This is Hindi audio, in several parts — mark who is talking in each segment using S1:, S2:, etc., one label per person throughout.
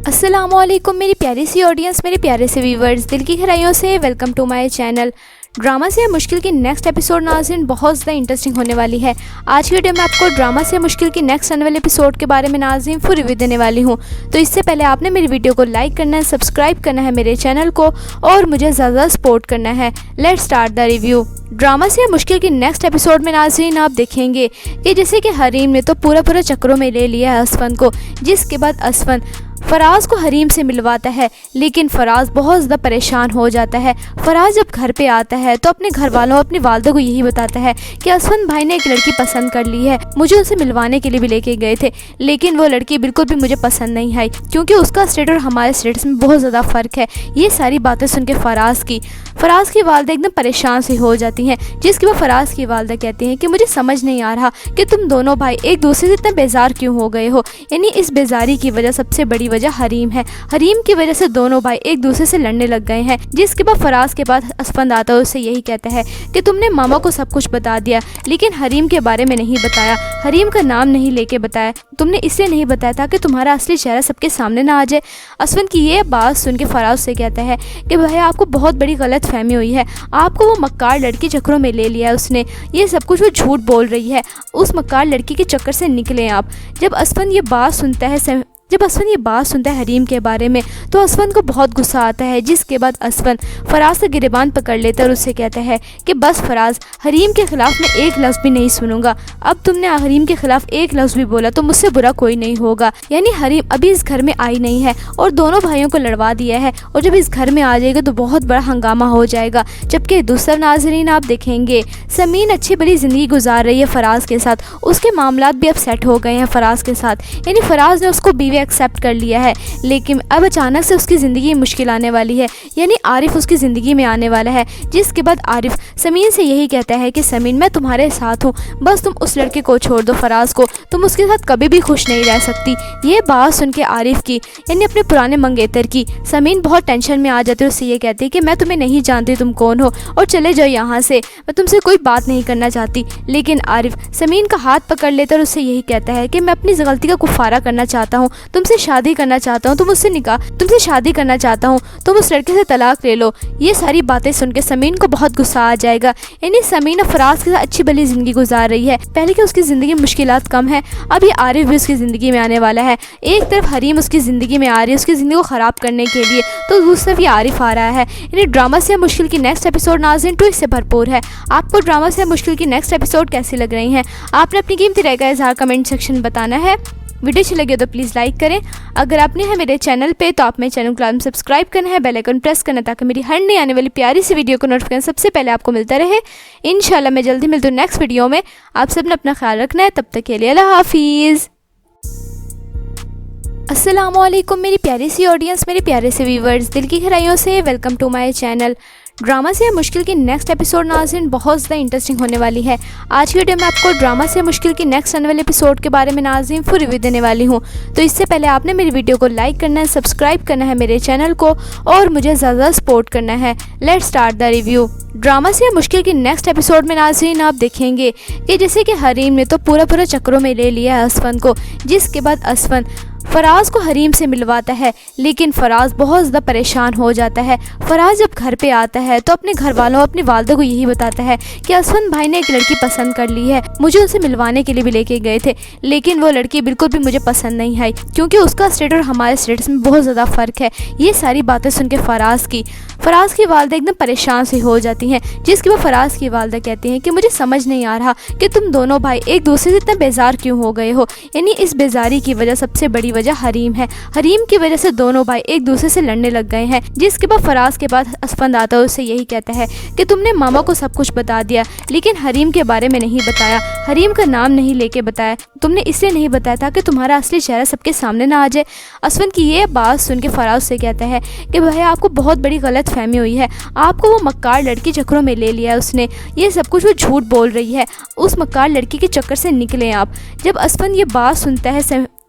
S1: अस्सलामुअलैकुम मेरी प्यारी सी ऑडियंस, मेरे प्यारे से व्यूवर्स, दिल की गहराइयों से welcome to my channel. Drama से मुश्किल की नेक्स्ट एपिसोड नाज़रीन बहुत ज़्यादा इंटरेस्टिंग होने वाली है। आज की वीडियो में आपको ड्रामा से मुश्किल की नेक्स्ट आने वाले एपिसोड के बारे में नाज़रीन फुल रिव्यू देने वाली हूँ। तो इससे पहले आपने मेरी वीडियो को लाइक करना है, सब्सक्राइब करना है मेरे चैनल को और मुझे ज़्यादा सपोर्ट करना है। Let's start the review. Drama से मुश्किल की नेक्स्ट एपिसोड में नाज़रीन आप देखेंगे कि जैसे कि हरीम ने तो पूरा चक्करों में ले लिया है असफन को, जिसके बाद असफन फराज को हरीम से मिलवाता है, लेकिन फराज बहुत ज़्यादा परेशान हो जाता है। फराज जब घर पे आता है तो अपने घर वालों, अपनी वालदा को यही बताता है कि असफन भाई ने एक लड़की पसंद कर ली है। मुझे उनसे मिलवाने के लिए भी लेके गए थे, लेकिन वो लड़की बिल्कुल भी मुझे पसंद नहीं आई, क्योंकि उसका स्टेटस और हमारे स्टेटस में बहुत ज़्यादा फ़र्क है। ये सारी बातें सुन के फराज की वालदा एकदम परेशान सी हो जाती हैं, जिसके बाद फराज की वालदा कहती हैं कि मुझे समझ नहीं आ रहा कि तुम दोनों भाई एक दूसरे से इतना बेजार क्यों हो गए हो। यानी इस बेजारी की वजह, सबसे बड़ी वजह हरीम है। हरीम की वजह से दोनों भाई एक दूसरे से लड़ने लग गए हैं। जिसके बाद फराज के पास असफन आता है, उससे यही कहता है कि तुमने मामा को सब कुछ बता दिया, लेकिन हरीम के बारे में नहीं बताया, हरीम का नाम नहीं लेके बताया। तुमने इसलिए नहीं बताया था कि तुम्हारा असली चेहरा सबके सामने ना आ जाए। असफन की ये बात सुन के फराज से कहता है कि भैया आपको बहुत बड़ी गलत फहमी हुई है, आपको वो मक्कार लड़की चक्करों में ले लिया है उसने, ये सब कुछ वो झूठ बोल रही है, उस मक्कार लड़की के चक्कर से निकले आप। जब असफन ये बात सुनता है हरीम के बारे में, तो असफन को बहुत गुस्सा आता है। जिसके बाद असफन फराज से गिरेबान पकड़ लेता है और उससे कहता है कि बस फराज, हरीम के खिलाफ मैं एक लफ्ज़ भी नहीं सुनूंगा। अब तुमने हरीम के खिलाफ एक लफ्ज़ भी बोला तो मुझसे बुरा कोई नहीं होगा। यानी हरीम अभी इस घर में आई नहीं है और दोनों भाइयों को लड़वा दिया है, और जब इस घर में आ जाएगा तो बहुत बड़ा हंगामा हो जाएगा। जबकि दूसरा नाज़रीन आप देखेंगे, समीन अच्छी बड़ी ज़िंदगी गुजार रही है फराज के साथ, उसके मामलात भी अब सेट हो गए हैं फराज के साथ। यानी फराज ने उसको बीवी एक्सेप्ट कर लिया है, लेकिन अब अचानक से उसकी ज़िंदगी में मुश्किल आने वाली है। यानी आरिफ उसकी ज़िंदगी में आने वाला है। जिसके बाद आरिफ समीन से यही कहता है कि समीन, मैं तुम्हारे साथ हूँ, बस तुम उस लड़के को छोड़ दो फराज को, तुम उसके साथ कभी भी खुश नहीं रह सकती। ये बात सुन के आरिफ की, यानी अपने पुराने मंगेतर की, समीन बहुत टेंशन में आ जाती है। उससे ये कहती है कि मैं तुम्हें नहीं जानती, तुम कौन हो और चले जाओ यहाँ से, मैं तुमसे कोई बात नहीं करना चाहती। लेकिन आरिफ समीन का हाथ पकड़ लेता है और उससे यही कहता है कि मैं अपनी गलती का कुफारा करना चाहता हूँ, तुमसे शादी करना चाहता हूँ, तुमसे शादी करना चाहता हूँ, तुम उस लड़के से तलाक ले लो। ये सारी बातें सुन के समीन को बहुत गुस्सा आ जाएगा। यानी समीन फराज के साथ अच्छी भली ज़िंदगी गुजार रही है, पहले कि उसकी ज़िंदगी में मुश्किलात कम है, अब ये आरिफ भी उसकी ज़िंदगी में आने वाला है। एक तरफ हरीम उसकी ज़िंदगी में आ रही है उसकी ज़िंदगी को ख़राब करने के लिए, तो दूसरी तरफ ये आरिफ आ रहा है। यानी ड्रामा से मुश्किल की नेक्स्ट एपिसोड नाज़रीन ट्विस्ट से भरपूर है। आपको ड्रामा से मुश्किल की नेक्स्ट एपिसोड कैसी लग रही हैं? आपने अपनी कीमती राय का इज़हार कमेंट सेक्शन में बताना है। वीडियो अच्छी लगे तो प्लीज़ लाइक करें। अगर आपने है मेरे चैनल पे तो आप मेरे चैनल को लाजमी सब्सक्राइब करना है, बेल आइकन प्रेस करना, ताकि मेरी हर नई आने वाली प्यारी सी वीडियो को नोटिफिकेशन सबसे पहले आपको मिलता रहे। इंशाल्लाह मैं जल्दी मिलती हूँ नेक्स्ट वीडियो में। आप सबने अपना ख्याल रखना है, तब तक के लिए अल्लाह हाफिज़। अस्सलामुअलैकुम मेरी प्यारी सी ऑडियंस, मेरे प्यारे से व्यूवर्स, दिल की गहराइयों से welcome to my channel. Drama से मुश्किल की नेक्स्ट एपिसोड नाज़रीन बहुत ज़्यादा इंटरेस्टिंग होने वाली है। आज की वीडियो में आपको ड्रामा से मुश्किल की नेक्स्ट आने वाले एपिसोड के बारे में नाज़रीन फुल रिव्यू देने वाली हूँ। तो इससे पहले आपने मेरी वीडियो को लाइक करना है, सब्सक्राइब करना है मेरे चैनल को और मुझे ज़्यादा सपोर्ट करना है। Let's start the review. Drama से मुश्किल की नेक्स्ट एपिसोड में नाज़रीन आप देखेंगे कि जैसे कि हरीम ने तो पूरा चक्करों में ले लिया है असफन को, जिसके बाद असफन फराज को हरीम से मिलवाता है, लेकिन फराज बहुत ज़्यादा परेशान हो जाता है। फराज जब घर पे आता है तो अपने घर वालों, अपनी वालदा को यही बताता है कि असफन भाई ने एक लड़की पसंद कर ली है, मुझे उनसे मिलवाने के लिए भी लेके गए थे, लेकिन वो लड़की बिल्कुल भी मुझे पसंद नहीं आई, क्योंकि उसका स्टेटस और हमारे स्टेटस में बहुत ज़्यादा फ़र्क है। ये सारी बातें सुन के फराज की वालदा एकदम परेशान सी हो जाती हैं। जिसके बाद फराज की वालदा कहती हैं कि मुझे समझ नहीं आ रहा कि तुम दोनों भाई एक दूसरे से इतना बेजार क्यों हो गए हो। यानी इस बेजारी की वजह, सबसे बड़ी वजह हरीम है। हरीम की वजह से दोनों भाई एक दूसरे से लड़ने लग गए हैं। जिसके बाद फराज के पास असफन आता है, उससे यही कहता है कि तुमने मामा को सब कुछ बता दिया, लेकिन हरीम के बारे में नहीं बताया, हरीम का नाम नहीं लेके बताया, तुमने इसलिए नहीं बताया था कि तुम्हारा असली चेहरा सबके सामने ना आ जाए। असफन की ये बात सुन के फराज से कहता है कि भैया आपको बहुत बड़ी गलत फहमी हुई है, आपको वो मक्कार लड़की चक्करों में ले लिया है उसने, ये सब कुछ वो झूठ बोल रही है, उस मक्कार लड़की के चक्कर से निकले आप। जब असफन ये बात सुनता है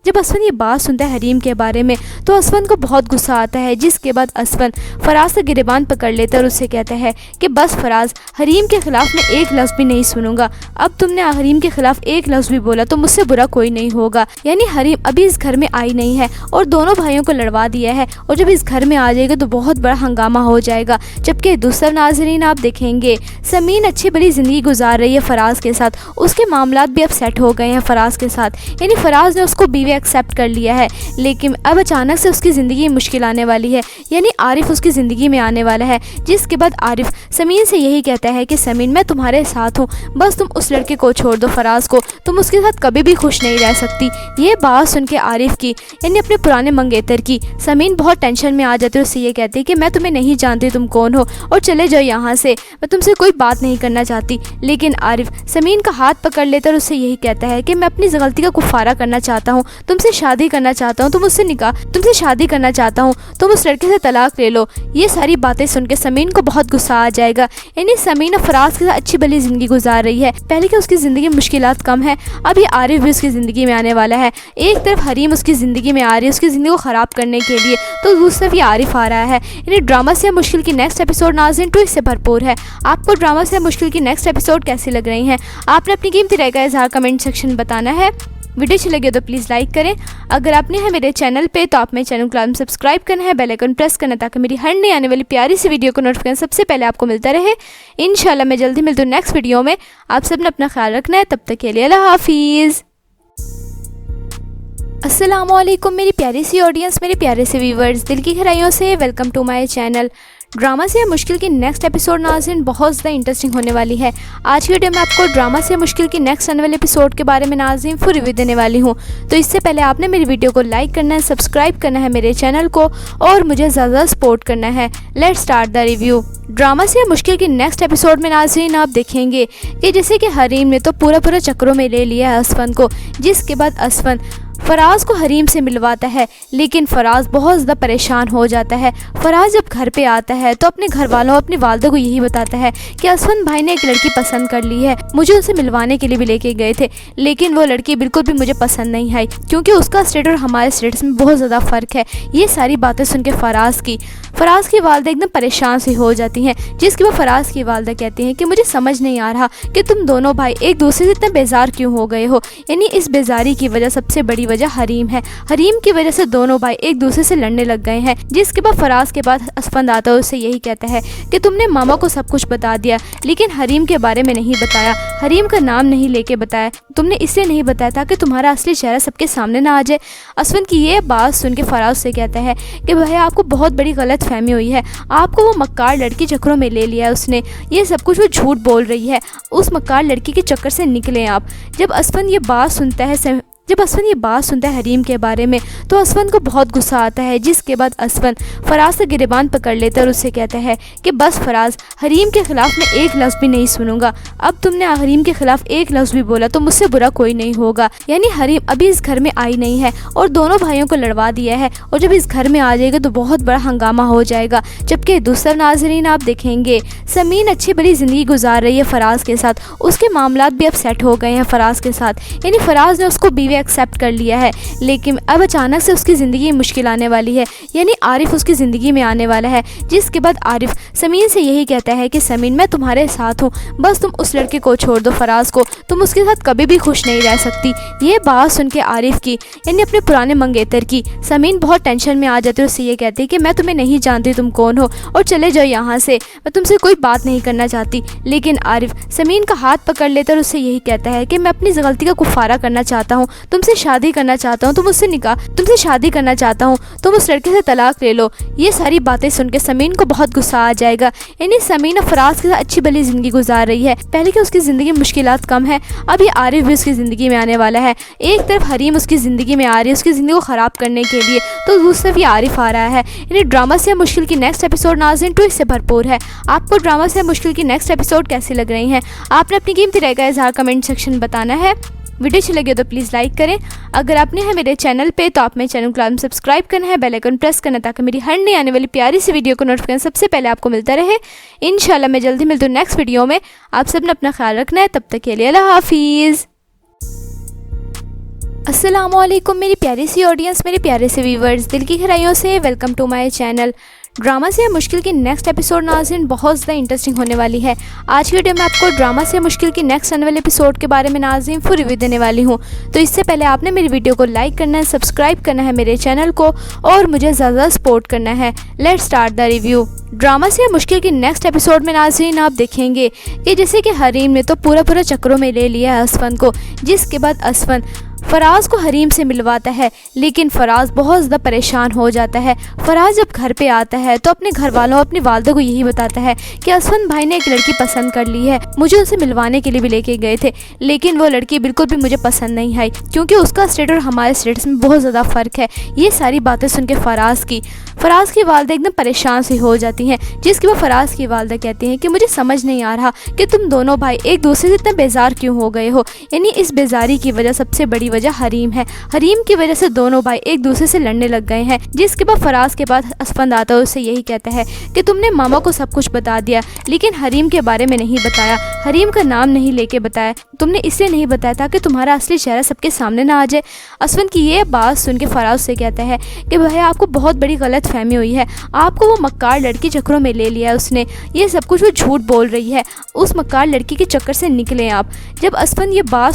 S1: जब असफन ये बात सुनता है हरीम के बारे में तो असफन को बहुत गुस्सा आता है, जिसके बाद असफन फराज का गिरबान पकड़ लेता है और उससे कहता है कि बस फराज, हरीम के खिलाफ मैं एक लफ्ज़ भी नहीं सुनूंगा। अब तुमने हरीम के खिलाफ एक लफ्ज़ भी बोला तो मुझसे बुरा कोई नहीं होगा। यानी हरीम अभी इस घर में आई नहीं है और दोनों भाइयों को लड़वा दिया है, और जब इस घर में आ जाएगा तो बहुत बड़ा हंगामा हो जाएगा। जबकि दूसरा नाज़रीन आप देखेंगे समीन अच्छी बड़ी ज़िंदगी गुजार रही है फराज के साथ, उसके मामलात भी अब सेट हो गए हैं फराज के साथ। यानी फराज ने उसको बीवी एक्सेप्ट कर लिया है, लेकिन अब अचानक से उसकी ज़िंदगी में मुश्किल आने वाली है। यानी आरिफ उसकी ज़िंदगी में आने वाला है, जिसके बाद आरिफ समीन से यही कहता है कि समीन, मैं तुम्हारे साथ हूँ, बस तुम उस लड़के को छोड़ दो फराज को, तुम उसके साथ कभी भी खुश नहीं रह सकती। ये बात सुन के आरिफ की यानी अपने पुराने मंगेतर की समीन बहुत टेंशन में आ जाती है। उससे ये कहती है कि मैं तुम्हें नहीं जानती, तुम कौन हो और चले जाओ यहाँ से, मैं तुमसे कोई बात नहीं करना चाहती। लेकिन आरिफ समीन का हाथ पकड़ लेता है और उससे यही कहता है कि मैं अपनी गलती का कुफारा करना चाहता हूँ, तुमसे शादी करना चाहता हूँ, तुमसे शादी करना चाहता हूँ, तुम उस लड़के से तलाक ले लो। ये सारी बातें सुन के समीन को बहुत गुस्सा आ जाएगा। यानी समीन फराज के साथ अच्छी भली जिंदगी गुजार रही है, पहले कि उसकी ज़िंदगी में मुश्किलात कम है, अब ये आरिफ भी उसकी ज़िंदगी में आने वाला है। एक तरफ हरीम उसकी ज़िंदगी में आ रही है उसकी ज़िंदगी को ख़राब करने के लिए, तो दूसरी तरफ ये आरिफ आ रहा है। यानी ड्रामा से मुश्किल की नेक्स्ट एपिसोड नाज़रीन ट्विस्ट से भरपूर है। आपको ड्रामा से मुश्किल की नेक्स्ट एपिसोड कैसी लग रही हैं? आपने अपनी कीमती राय का इज़हार कमेंट सेक्शन में बताना है। वीडियो अच्छी लगे तो प्लीज़ लाइक करें। अगर आपने है मेरे चैनल पे तो आप मेरे चैनल को सब्सक्राइब करना है, बेल आइकन प्रेस करना, ताकि मेरी हर नई आने वाली प्यारी सी वीडियो को नोटिफिकेशन सबसे पहले आपको मिलता रहे। इंशाल्लाह मैं जल्दी मिलती हूँ नेक्स्ट वीडियो में। आप सब ने अपना ख्याल रखना है, तब तक के लिए अल्लाह हाफिज़। अस्सलामुअलैकुम मेरी प्यारी सी ऑडियंस, मेरे प्यारे से व्यूवर्स, दिल की गहराइयों से welcome to my channel. Drama से मुश्किल की नेक्स्ट एपिसोड नाज़रीन बहुत ज़्यादा इंटरेस्टिंग होने वाली है। आज की वीडियो में आपको ड्रामा से मुश्किल की नेक्स्ट आने वाले एपिसोड के बारे में नाज़रीन फुल रिव्यू देने वाली हूँ। तो इससे पहले आपने मेरी वीडियो को लाइक करना है, सब्सक्राइब करना है मेरे चैनल को और मुझे ज़्यादा सपोर्ट करना है। Let's start the review. Drama से मुश्किल की नेक्स्ट एपिसोड में नाज़रीन आप देखेंगे कि जैसे कि हरीम ने तो पूरा चक्करों में ले लिया है असफन को, जिसके बाद असफन फराज को हरीम से मिलवाता है, लेकिन फराज बहुत ज़्यादा परेशान हो जाता है। फराज जब घर पे आता है तो अपने घर वालों अपनी वालदा को यही बताता है कि असफन भाई ने एक लड़की पसंद कर ली है, मुझे उसे मिलवाने के लिए भी लेके गए थे, लेकिन वो लड़की बिल्कुल भी मुझे पसंद नहीं आई, क्योंकि उसका स्टेटस और हमारे स्टेटस में बहुत ज़्यादा फ़र्क है। ये सारी बातें सुन के फराज की वालदा एकदम परेशान सी हो जाती हैं, जिसके बाद फराज की वालदा कहती हैं कि मुझे समझ नहीं आ रहा कि तुम दोनों भाई एक दूसरे से इतना बेजार क्यों हो गए हो। यानी इस बेजारी की वजह सबसे बड़ी वजह हरीम है। हरीम की वजह से दोनों भाई एक दूसरे से लड़ने लग गए हैं। जिसके बाद फराज के बाद असफन आता है, उससे यही कहता है कि तुमने मामा को सब कुछ बता दिया, लेकिन हरीम के बारे में नहीं बताया, हरीम का नाम नहीं लेके बताया, तुमने इसलिए नहीं बताया ताकि तुम्हारा असली चेहरा सबके सामने ना आ जाए। असफन की ये बात सुन के फराज से कहता है कि भैया आपको बहुत बड़ी गलत फहमी हुई है, आपको वो मक्कार लड़की चक्करों में ले लिया है उसने, ये सब कुछ वो झूठ बोल रही है, उस मक्कार लड़की के चक्कर से निकले आप। जब असफन ये बात सुनता है हरीम के बारे में तो असफन को बहुत गुस्सा आता है, जिसके बाद असफन फराज का गिरबान पकड़ लेता है और उससे कहता है कि बस फराज, हरीम के खिलाफ मैं एक लफ्ज़ भी नहीं सुनूंगा। अब तुमने हरीम के खिलाफ एक लफ्ज़ भी बोला तो मुझसे बुरा कोई नहीं होगा। यानी हरीम अभी इस घर में आई नहीं है और दोनों भाइयों को लड़वा दिया है, और जब इस घर में आ जाएगा तो बहुत बड़ा हंगामा हो जाएगा। जबकि दूसरा नाज़रीन आप देखेंगे समीन अच्छी बड़ी ज़िंदगी गुजार रही है फराज के साथ, उसके मामलात भी अब सेट हो गए हैं फराज के साथ। यानी फराज ने उसको बीवी एक्सेप्ट कर लिया है, लेकिन अब अचानक से उसकी ज़िंदगी में मुश्किल आने वाली है। यानी आरिफ उसकी ज़िंदगी में आने वाला है, जिसके बाद आरिफ समीन से यही कहता है कि समीन, मैं तुम्हारे साथ हूँ, बस तुम उस लड़के को छोड़ दो फराज को, तुम उसके साथ कभी भी खुश नहीं रह सकती। ये बात सुन के आरिफ की यानी अपने पुराने मंगेतर की समीन बहुत टेंशन में आ जाती है। उससे ये कहती है कि मैं तुम्हें नहीं जानती, तुम कौन हो और चले जाओ यहाँ से, मैं तुमसे कोई बात नहीं करना चाहती। लेकिन आरिफ समीन का हाथ पकड़ लेता है और उससे यही कहता है कि मैं अपनी गलती का कुफारा करना चाहता हूँ, तुमसे शादी करना चाहता हूँ, तुमसे शादी करना चाहता हूँ, तुम उस लड़के से तलाक ले लो। ये सारी बातें सुन के समीन को बहुत गुस्सा आ जाएगा। यानी समीन फराज के साथ अच्छी भली जिंदगी गुजार रही है, पहले कि उसकी ज़िंदगी में मुश्किलात कम है, अब ये आरिफ भी उसकी ज़िंदगी में आने वाला है। एक तरफ हरीम उसकी ज़िंदगी में आ रही है उसकी ज़िंदगी को ख़राब करने के लिए, तो दूसरी तरफ ये आरिफ आ रहा है। यानी ड्रामा से मुश्किल की नेक्स्ट एपिसोड नाज़रीन ट्विस्ट से भरपूर है। आपको ड्रामा से मुश्किल की नेक्स्ट एपिसोड कैसी लग रही हैं? आपने अपनी कीमती राय का इज़हार कमेंट सेक्शन में बताना है। वीडियो अच्छी लगे तो प्लीज़ लाइक करें। अगर आपने है मेरे चैनल पे तो आप मेरे चैनल को सब्सक्राइब करना है, बेल आइकन प्रेस करना, ताकि मेरी हर नई आने वाली प्यारी सी वीडियो को नोटिफिकेशन सबसे पहले आपको मिलता रहे। इंशाल्लाह मैं जल्दी मिलती हूँ नेक्स्ट वीडियो में। आप सब ने अपना ख्याल रखना है, तब तक के लिए अल्लाह हाफिज़। अस्सलामुअलैकुम मेरी प्यारी सी ऑडियंस, मेरे प्यारे से व्यूवर्स, दिल की गहराइयों से welcome to my channel. Drama से मुश्किल की नेक्स्ट एपिसोड नाज़रीन बहुत ज़्यादा इंटरेस्टिंग होने वाली है। आज की वीडियो में आपको ड्रामा से मुश्किल की नेक्स्ट आने वाले एपिसोड के बारे में नाज़रीन फुल रिव्यू देने वाली हूँ। तो इससे पहले आपने मेरी वीडियो को लाइक करना है, सब्सक्राइब करना है मेरे चैनल को और मुझे ज़्यादा सपोर्ट करना है। Let's start the review. Drama से मुश्किल की नेक्स्ट एपिसोड में नाज़रीन आप देखेंगे कि जैसे कि हरीम ने तो पूरा चक्रों में ले लिया है असफन को, जिसके बाद असफन फराज को हरीम से मिलवाता है, लेकिन फराज बहुत ज़्यादा परेशान हो जाता है। फराज जब घर पे आता है तो अपने घर वालों, अपनी वालदा को यही बताता है कि असफन भाई ने एक लड़की पसंद कर ली है। मुझे उनसे मिलवाने के लिए भी लेके गए थे, लेकिन वो लड़की बिल्कुल भी मुझे पसंद नहीं आई, क्योंकि उसका स्टेटस और हमारे स्टेटस में बहुत ज़्यादा फ़र्क है। ये सारी बातें सुन के फराज की वालदा एकदम परेशान सी हो जाती हैं, जिसके बाद फराज की वालदा कहती हैं कि मुझे समझ नहीं आ रहा कि तुम दोनों भाई एक दूसरे से इतना बेजार क्यों हो गए हो। यानी इस बेजारी की वजह, सबसे बड़ी वजह हरीम है। हरीम की वजह से दोनों भाई एक दूसरे से लड़ने लग गए हैं। जिसके बाद फराज के पास असफन आता है, उससे यही कहता है कि तुमने मामा को सब कुछ बता दिया, लेकिन हरीम के बारे में नहीं बताया, हरीम का नाम नहीं लेके बताया। तुमने इसलिए नहीं बताया ताकि तुम्हारा असली चेहरा सबके सामने ना आ जाए। असफन की ये बात सुन के फराज से कहता है कि भैया आपको बहुत बड़ी गलत फहमी हुई है, आपको वो मक्कार लड़की चक्रों में ले लिया है उसने, ये सब कुछ वो झूठ बोल रही है, उस मक्कार लड़की के चक्कर से निकले आप। जब असफन ये बात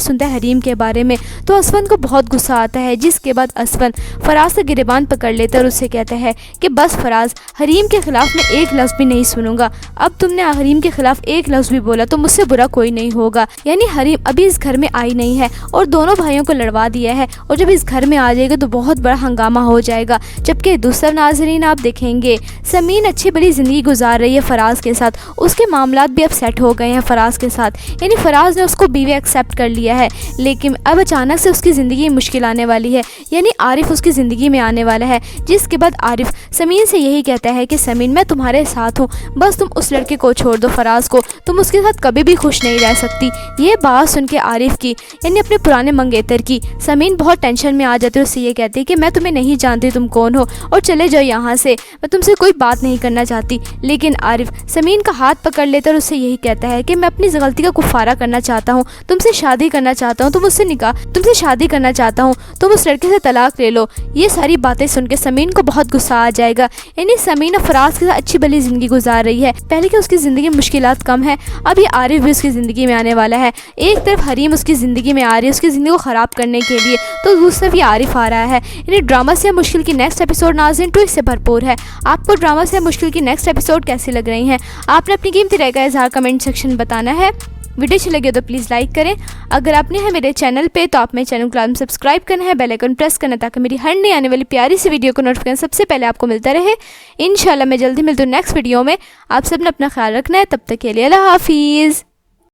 S1: सुनता है हरीम के बारे में, तो असफन को बहुत गुस्सा आता है। जिसके बाद असफन फराज से गिरेबान पकड़ लेता है और उससे कहता है कि बस फराज, हरीम के खिलाफ मैं एक लफ्ज़ भी नहीं सुनूंगा। अब तुमने हरीम के खिलाफ एक लफ्ज़ भी बोला तो मुझसे बुरा कोई नहीं होगा। यानी हरीम अभी इस घर में आई नहीं है और दोनों भाइयों को लड़वा दिया है, और जब इस घर में आ जाएगा तो बहुत बड़ा हंगामा हो जाएगा। जबकि दूसरा नाज़रीन आप देखेंगे, समीन अच्छी बड़ी ज़िंदगी गुजार रही है फराज के साथ, उसके मामलात भी अब सेट हो गए हैं फराज के साथ। यानी फराज ने उसको बीवी एक्सेप्ट कर लिया है, लेकिन अब अचानक से उसकी ज़िंदगी में मुश्किल आने वाली है। यानी आरिफ उसकी ज़िंदगी में आने वाला है। जिसके बाद आरिफ समीन से यही कहता है कि समीन, मैं तुम्हारे साथ हूँ, बस तुम उस लड़के को छोड़ दो फराज को, तुम उसके साथ कभी भी खुश नहीं रह सकती। ये बात सुन के आरिफ की, यानी अपने पुराने मंगेतर की, समीन बहुत टेंशन में आ जाती है। उससे ये कहती है कि मैं तुम्हें नहीं जानती, तुम कौन हो और चले जाओ यहाँ से, मैं तुमसे कोई बात नहीं करना चाहती। लेकिन आरिफ समीन का हाथ पकड़ लेता है और उससे यही कहता है कि मैं अपनी गलती का कुफारा करना चाहता हूँ, तुमसे शादी करना चाहता हूँ, तुमसे शादी करना चाहता हूँ, तुम उस लड़के से तलाक ले लो। ये सारी बातें सुन के समीन को बहुत गुस्सा आ जाएगा। यानी समीन फराज के साथ अच्छी भली ज़िंदगी गुजार रही है, पहले कि उसकी ज़िंदगी में मुश्किलात कम है, अब ये आरिफ भी उसकी ज़िंदगी में आने वाला है। एक तरफ हरीम उसकी ज़िंदगी में आ रही है उसकी ज़िंदगी को ख़राब करने के लिए, तो दूसरी तरफ ये आरिफ आ रहा है। यानी ड्रामा से मुश्किल की नेक्स्ट एपिसोड नाज़रीन ट्विस्ट से भरपूर है। आपको ड्रामा से मुश्किल की नेक्स्ट एपिसोड कैसी लग रही हैं? आपने अपनी कीमती राय का इज़हार कमेंट सेक्शन में बताना है। वीडियो अच्छी लगे तो प्लीज़ लाइक करें। अगर आपने है मेरे चैनल पे तो आप मेरे चैनल को लाजमी सब्सक्राइब करना है, बेल आइकन प्रेस करना, ताकि मेरी हर नई आने वाली प्यारी सी वीडियो को नोटिफिकेशन सबसे पहले आपको मिलता रहे। इंशाल्लाह मैं जल्दी मिलती हूँ नेक्स्ट वीडियो में। आप सबने अपना ख्याल रखना है, तब तक के लिए अल्लाह हाफिज़।